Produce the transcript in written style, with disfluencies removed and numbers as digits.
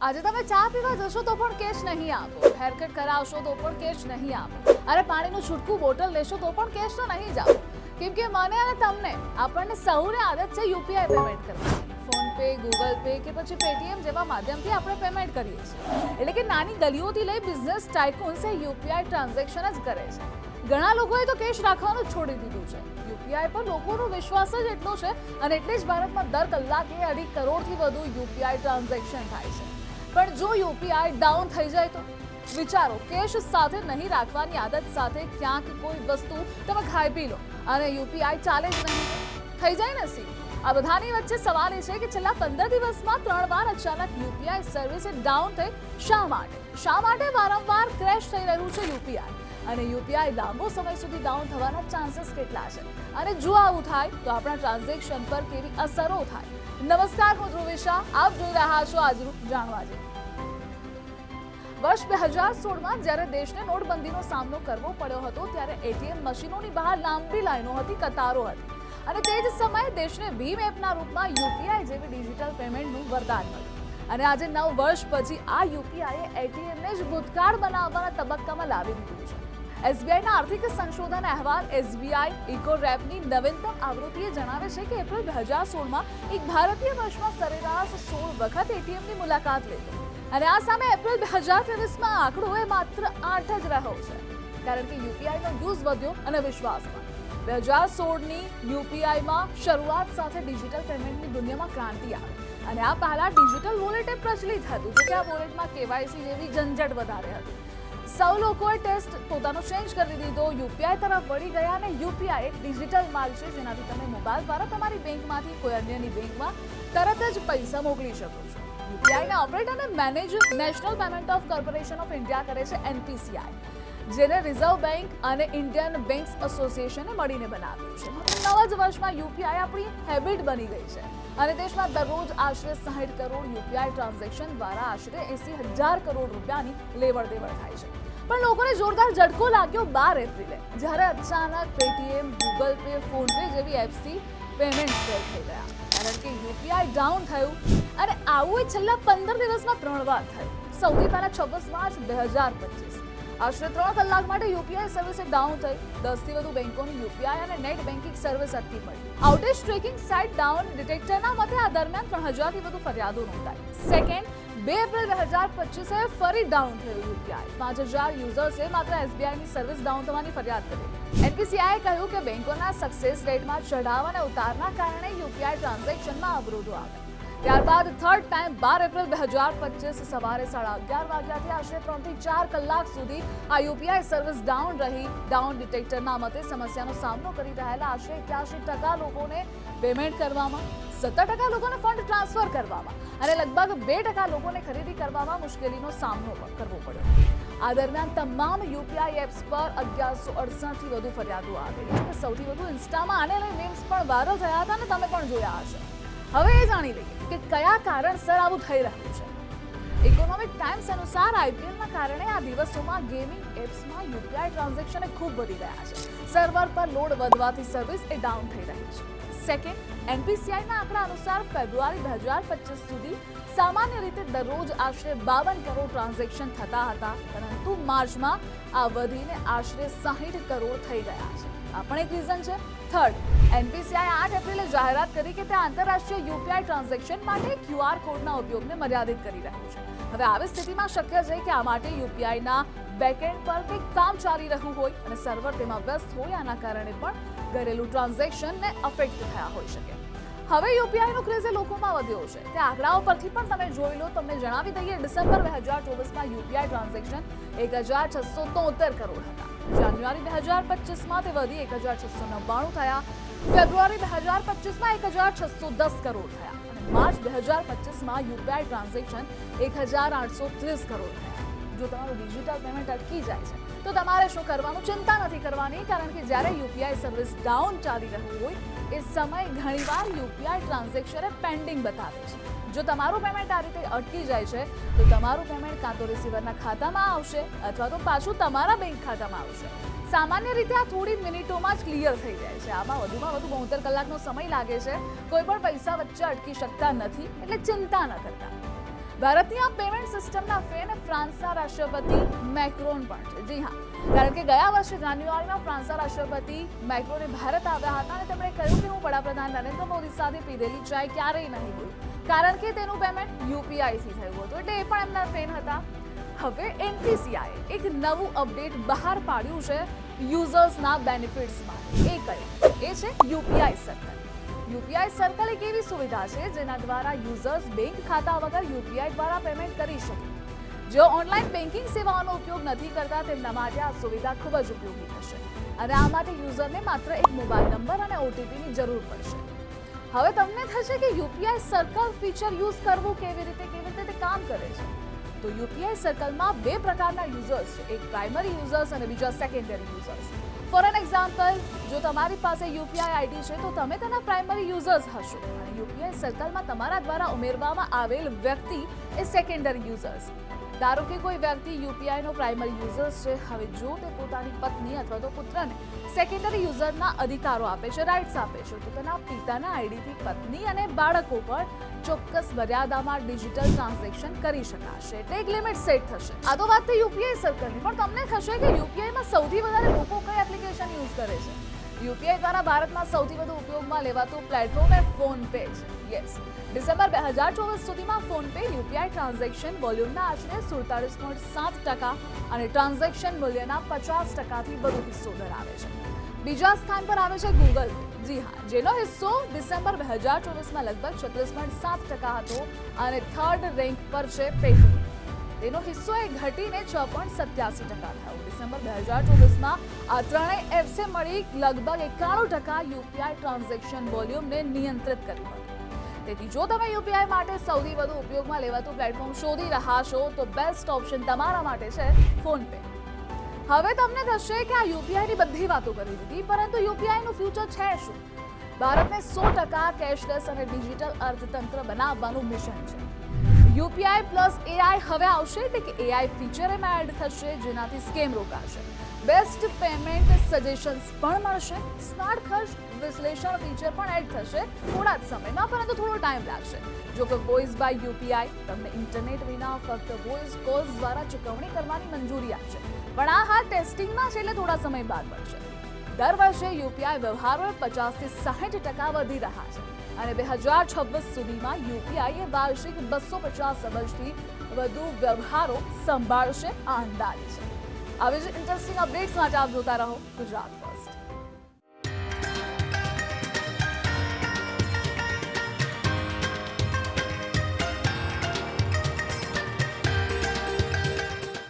આજે તમે ચા પીવા જશો તો પણ કેશ નહીં આપો, હેરકટ કરાવશો તો પણ કેશ નહીં આપો, અરે પાણીનું છૂટકું બોટલ લેશો તો પણ કેશ તો નહીં જ આપો. કેમ કે મને અને તમને આપણને સૌને આદત છે યુપીઆઈ પેમેન્ટ કરવાની. ફોન પે, ગૂગલ પે કે પછી પેટીએમ જેવા માધ્યમથી આપણે પેમેન્ટ કરીએ છીએ. એટલે કે નાની ગલીઓથી લઈ બિઝનેસ ટાઇકૂન્સ યુપીઆઈ ટ્રાન્ઝેક્શન જ કરે છે. ઘણા લોકોએ તો કેશ રાખવાનું છોડી દીધું છે. યુપીઆઈ પર લોકોનો વિશ્વાસ જ એટલો છે અને એટલે જ ભારતમાં દર કલાકે 2.5 કરોડથી વધુ યુપીઆઈ ટ્રાન્ઝેક્શન થાય છે. પણ જો યુપીઆઈ ડાઉન થઈ જાય તો વિચારો, કેશ સાથે નહીં રાખવાની આદત સાથે ક્યાંક કોઈ વસ્તુ તમે ખાઈ પી લો અને યુપીઆઈ ચાલે જ નહીં, થઈ જાય ને સી. આ બધાની વચ્ચે સવાલ એ છે કે છેલ્લા 15 દિવસમાં 3 વાર અચાનક યુપીઆઈ સર્વિસ ડાઉન થઈ. શા માટે વારંવાર ક્રેશ થઈ રહ્યું છે યુપીઆઈ? અને યુપીઆઈ લાંબો સમય સુધી ડાઉન થવાના ચાન્સીસ કેટલા છે? અને જો આવું થાય તો આપણા ટ્રાન્ઝેક્શન પર કેવી અસરો થાય? નમસ્કાર, હું ધ્રુવિશા, આપ જોઈ રહ્યા છો આજનું જાણવા જેવું. વર્ષ 2016માં જ્યારે દેશને નોટબંધીનો સામનો કરવો પડ્યો હતો ત્યારે એટીએમ મશીનોની બહાર લાંબી લાઈનો હતી, કતારો હતી. અને તે જ સમયે દેશને ભીમ એપના રૂપમાં યુપીઆઈ જેવી ડિજિટલ પેમેન્ટનું વરદાન મળ્યું. અને આજે 9 વર્ષ પછી આ યુપીઆઈએ એટીએમને જ ભૂતકાળ બનાવવાના તબક્કામાં લાવી દીધું છે. એસબીઆઈના આર્થિક સંશોધન અહેવાલ એસબીઆઈ ઇકોરેપની નવીનતમ આવૃત્તિએ જણાવે છે કે એપ્રિલ 2016માં એક ભારતીય વર્ષમાં સરેરાશ 16 વખત એટીએમની મુલાકાત લીધી. અને આ સામે એપ્રિલ 2023માં આંકડો એ માત્ર 8 જ રહ્યો છે. કારણ કે યુપીઆઈનો યુઝ વધ્યો અને વિશ્વાસ પણ. 2016ની યુપીઆઈમાં શરૂઆત સાથે ડિજિટલ પેમેન્ટની દુનિયામાં ક્રાંતિ આવી. અને આ પહેલા ડિજિટલ વોલેટ પ્રચલિત હતું, જો કે આ વોલેટમાં કેવાયસી જેવી ઝંઝટ વધારે હતી. સૌ લોકોએ ટેસ્ટ પોતાનો ચેન્જ કરી દીધો, યુપીઆઈ તરફ વળી ગયા. અને યુપીઆઈ એક ડિજિટલ માર્ગ છે જેનાથી તમે મોબાઈલ દ્વારા તમારી બેંકમાંથી કોઈ અન્યની બેંકમાં તરત જ પૈસા મોકલી શકો છો. યુપીઆઈને ઓપરેટ અને manage national payment of corporation of India કરે છે, એનપીસીઆઈ, જેને રિઝર્વ બેંક અને ઇન્ડિયન બેંક્સ એસોસિએશને મળીને બનાવ્યું છે. 9 જ વર્ષમાં યુપીઆઈ આપણી હેબિટ બની ગઈ છે અને દેશમાં દરરોજ આશરે 60 કરોડ યુપીઆઈ ટ્રાન્ઝેક્શન દ્વારા આશરે 80,000 કરોડ રૂપિયાની લેવડ દેવડ થાય છે. પણ લોકોને જોરદાર ઝટકો લાગ્યો 12 એપ્રિલે, જ્યારે અચાનક Paytm, Google pay, phone pay જેવી એપ્સથી પેમેન્ટ ફેલ થઈ ગયા. કારણ કે યુપીઆઈ ડાઉન થયું. અને આવું છેલ્લા 15 દિવસમાં 3 વાર થયું. સૌથી પહેલા 26 માર્ચ 2025 આશરે 3 કલાક માટે યુપીઆઈ સર્વિસ ડાઉન થઈ. 10 થી વધુ બેંકોની યુપીઆઈ અને નેટ બેન્કિંગ સર્વિસ અટકી પડી. આઉટેજ ટ્રેકિંગ સાઇટ ડાઉન ડિટેક્ટરના મતે આ દરમિયાન 3000 થી વધુ ફરિયાદો નોંધાઈ. સેકન્ડ, 2 એપ્રિલ 2025 ફરી ડાઉન થયું યુપીઆઈ. 5000 યુઝર્સે માત્ર એસબીઆઈની સર્વિસ ડાઉન થવાની ફરિયાદ કરી. એનપીસીઆઈએ કહ્યું કે બેંકોના સક્સેસ રેટમાં ચઢાવ અને ઉતારના કારણે યુપીઆઈ ટ્રાન્ઝેક્શનમાં અવરોધો આવ્યા. ત્યારબાદ થર્ડ ટાઈમ 12 એપ્રિલ 2025 સવારે 11:30 વાગ્યાથી આશરે 3 થી 4 કલાક સુધી આ યુપીઆઈ સર્વિસ ડાઉન રહી. ડાઉન ડિટેક્ટરના મતે સમસ્યાનો સામનો કરી રહેલા આશરે 81% લોકોને પેમેન્ટ કરવામાં, 17% લોકોને ફંડ ટ્રાન્સફર કરવામાં અને લગભગ 2% લોકોને ખરીદી કરવામાં મુશ્કેલીનો સામનો કરવો પડ્યો. આ દરમિયાન તમામ યુપીઆઈ એપ્સ પર 1168 થી વધુ ફરિયાદો આવેલી છે. સૌથી વધુ ઇન્સ્ટામાં આને લઈને મીમ્સ પણ વાયરલ થયા હતા અને તમે પણ જોયા હશે. હવે એ જાણી લઈએ કે કયા કારણસર આવું થઈ રહ્યું છે. ઇકોનોમિક ટાઈમ્સ અનુસાર આઈપીએલના કારણે આ દિવસોમાં ગેમિંગ એપ્સમાં યુપીઆઈ ટ્રાન્ઝેક્શન ખૂબ વધી ગયા છે. સર્વર પર લોડ વધવાથી સર્વિસ ડાઉન થઈ રહી છે. સેકન્ડ, એનપીસીઆઈના આંકડા અનુસાર ફેબ્રુઆરી 2025 સુધી સામાન્ય રીતે દરરોજ આશરે 52 કરોડ ટ્રાન્ઝેક્શન થતા હતા, પરંતુ માર્ચમાં આ વધીને આશરે 60 કરોડ થઈ ગયા છે. આ પણ એક રીઝન છે. થર્ડ, એનપીસીઆઈ 8 એપ્રિલે જાહેરાત કરી કે તે આંતરરાષ્ટ્રીય યુપીઆઈ ટ્રાન્ઝેક્શન માટે ક્યુઆર કોડના ઉપયોગને મર્યાદિત કરી રહ્યું છે. હવે આવી સ્થિતિમાં શક્ય છે કે આ માટે યુપીઆઈના બેકએન્ડ પર કંઈક કામ ચાલી રહ્યું હોય અને સર્વર તેમાં વ્યસ્ત હોય. આના કારણે પણ ઘરેલું ટ્રાન્ઝેક્શનને અફેક્ટ થયા હોઈ શકે. હવે યુપીઆઈનો ક્રેઝ લોકોમાં વધ્યો છે. તે આંકડાઓ પરથી પણ તમે જોઈ લો. તમને જણાવી દઈએ, ડિસેમ્બર 2024માં યુપીઆઈ ટ્રાન્ઝેક્શન 1673 કરોડ હતા. જાન્યુઆરી 2025માં તે વધી 1699 થયા. ફેબ્રુઆરી 2025માં 1610 કરોડ થયા અને માર્ચ 2025માં યુપીઆઈ ટ્રાન્ઝેક્શન 1830 કરોડ થયા. જો તમારું ડિજિટલ પેમેન્ટ અટકી જાય છે તો તમારે શું કરવાનું? ચિંતા નથી કરવાની, કારણ કે જ્યારે યુપીઆઈ સર્વિસ ડાઉન ચાલી રહ્યું હોય એ સમયે ઘણીવાર યુપીઆઈ ટ્રાન્ઝેક્શન પેન્ડિંગ બતાવે છે. જો તમારું પેમેન્ટ આ રીતે અટકી જાય છે તો તમારું પેમેન્ટ કાં તો રિસીવરના ખાતામાં આવશે અથવા તો પાછું તમારા બેંક ખાતામાં આવશે. સામાન્ય રીતે આ થોડી મિનિટોમાં જ ક્લિયર થઈ જાય છે. આમાં વધુમાં વધુ 72 કલાકનો સમય લાગે છે. કોઈ પણ પૈસા વચ્ચે અટકી શકતા નથી, એટલે ચિંતા ન કરતા. ભારતની આ પેમેન્ટ સિસ્ટમના ફેન ફ્રાન્સના રાષ્ટ્રપતિ મેક્રોન પણ છે. જી હા, કારણ કે ગયા વર્ષે જાન્યુઆરીમાં ફ્રાન્સના રાષ્ટ્રપતિ મેક્રોને ભારત આવ્યા હતા અને તેમણે કહ્યું કે હું વડાપ્રધાન નરેન્દ્ર મોદી સાથે પીધેલી ચાય ક્યારેય નહીં ભૂલું, કારણ કે તેનું પેમેન્ટ યુપીઆઈથી થયું હતું. એટલે એ પણ એમના ફેન હતા. હવે એનપીસીઆઈએ એક નવું અપડેટ બહાર પાડ્યું છે યુઝર્સના બેનિફિટ્સ માટે. એ કયું? એ છે યુપીઆઈ સર્કલ. યુપીઆઈ સર્કલ એક એવી સુવિધા છે જેના દ્વારા યુઝર્સ બેંક ખાતા વગર યુપીઆઈ દ્વારા પેમેન્ટ કરી શકે. જેઓ ઓનલાઈન બેન્કિંગ સેવાઓનો ઉપયોગ નથી કરતા તેમના માટે આ સુવિધા ખૂબ જ ઉપયોગી થશે અને આ માટે યુઝરને માત્ર એક મોબાઈલ નંબર અને ઓટીપીની જરૂર પડશે. હવે તમને થશે કે યુપીઆઈ સર્કલ ફીચર યુઝ કરવું કેવી રીતે તે કામ કરે છે. તો યુપીઆઈ સર્કલમાં બે પ્રકારના યુઝર્સ છે, એક પ્રાઇમરી યુઝર્સ અને બીજા secondary users. For an example, જો તમારી પાસે યુપીઆઈ આઈડી છે તો તમે તેના પ્રાઇમરી યુઝર્સ હશો અને યુપીઆઈ સર્કલમાં તમારા દ્વારા ઉમેરવામાં આવેલ વ્યક્તિ એ સેકન્ડરી યુઝર્સ. ધારો કે કોઈ વ્યક્તિ યુપીઆઈનો પ્રાઇમરી યુઝર્સ છે. હવે જો તે પોતાની પત્ની અથવા તો પુત્રને સેકન્ડરી યુઝરના અધિકારો આપે છે, રાઇટ્સ આપે છે, તો તેના પિતાના આઈડીથી પત્ની અને બાળકો પર ચોક્કસ મર્યાદામાં ડિજિટલ ટ્રાન્ઝેક્શન કરી શકાશે. એટલે એક લિમિટ સેટ થશે. આ તો વાત થઈ યુપીઆઈ સર્કલની, પણ તમને થશે કે યુપીઆઈમાં સૌથી વધારે લોકો કઈ એપ્લિકેશન યુઝ કરે છે. યુપીઆઈ દ્વારા ભારતમાં સૌથી વધુ ઉપયોગમાં લેવાતું પ્લેટફોર્મ એ ફોન પે છે. યસ, ડિસેમ્બર 2024 સુધીમાં ફોન પે યુપીઆઈ ટ્રાન્ઝેક્શન વોલ્યુમના આશરે 47.7% અને ટ્રાન્ઝેક્શન મૂલ્યના 50%થી વધુ હિસ્સો ધરાવે છે. બીજા સ્થાન પર આવે છે ગૂગલ. જી હા, જેનો હિસ્સો ડિસેમ્બર 2024માં લગભગ 36.7% હતો અને થર્ડ રેન્ક પર છે પેટીએમ. તેનો હિસ્સો એ ઘટીને 6.87% થયો. ડિસેમ્બર 2024માં આ ત્રણેય એપ્સે મળી લગભગ 91% યુપીઆઈ ટ્રાન્ઝેક્શન વોલ્યુમને નિયંત્રિત કર્યું હતું. તેથી જો તમે યુપીઆઈ માટે સૌથી વધુ ઉપયોગમાં લેવાતું પ્લેટફોર્મ શોધી રહ્યા છો તો બેસ્ટ ઓપ્શન તમારા માટે છે ફોન પે. હવે તમને થશે કે આ યુપીઆઈની બધી વાતો કરી દીધી, પરંતુ યુપીઆઈનું ફ્યુચર છે શું? ભારતને 100% કેશલેસ અને ડિજિટલ અર્થતંત્ર બનાવવાનું મિશન છે. યુપીઆઈ પ્લસ એઆઈ હવે આવશે, એટલે કે એઆઈ ફીચર એમાં એડ થશે જેનાથી સ્કેમ રોકાશે. બેસ્ટ પેમેન્ટ સજેશન્સ પણ મળશે. સ્માર્ટ ખર્ચ વિશ્લેષણ ફીચર પણ એડ થશે થોડા જ સમયમાં, પરંતુ થોડો ટાઈમ લાગશે. જો કે વોઇસ બાય યુપીઆઈ તમને ઇન્ટરનેટ વિના ફક્ત વોઇસ કોલ્સ દ્વારા ચૂકવણી કરવાની મંજૂરી આપશે, પણ આ હાલ ટેસ્ટિંગમાં છે એટલે થોડા સમય બાદ મળશે. દર વર્ષે યુપીઆઈ વ્યવહારો 50 થી 60% વધી રહ્યા છે અને 2026 સુધીમાં યુપીઆઈ એ વાર્ષિક 250 અબજથી વધુ વ્યવહારો સંભાળશે આ અંદાજ છે. આવી જ ઇન્ટરેસ્ટિંગ અપડેટ્સ માટે આપ જોતા રહો ગુજરાત.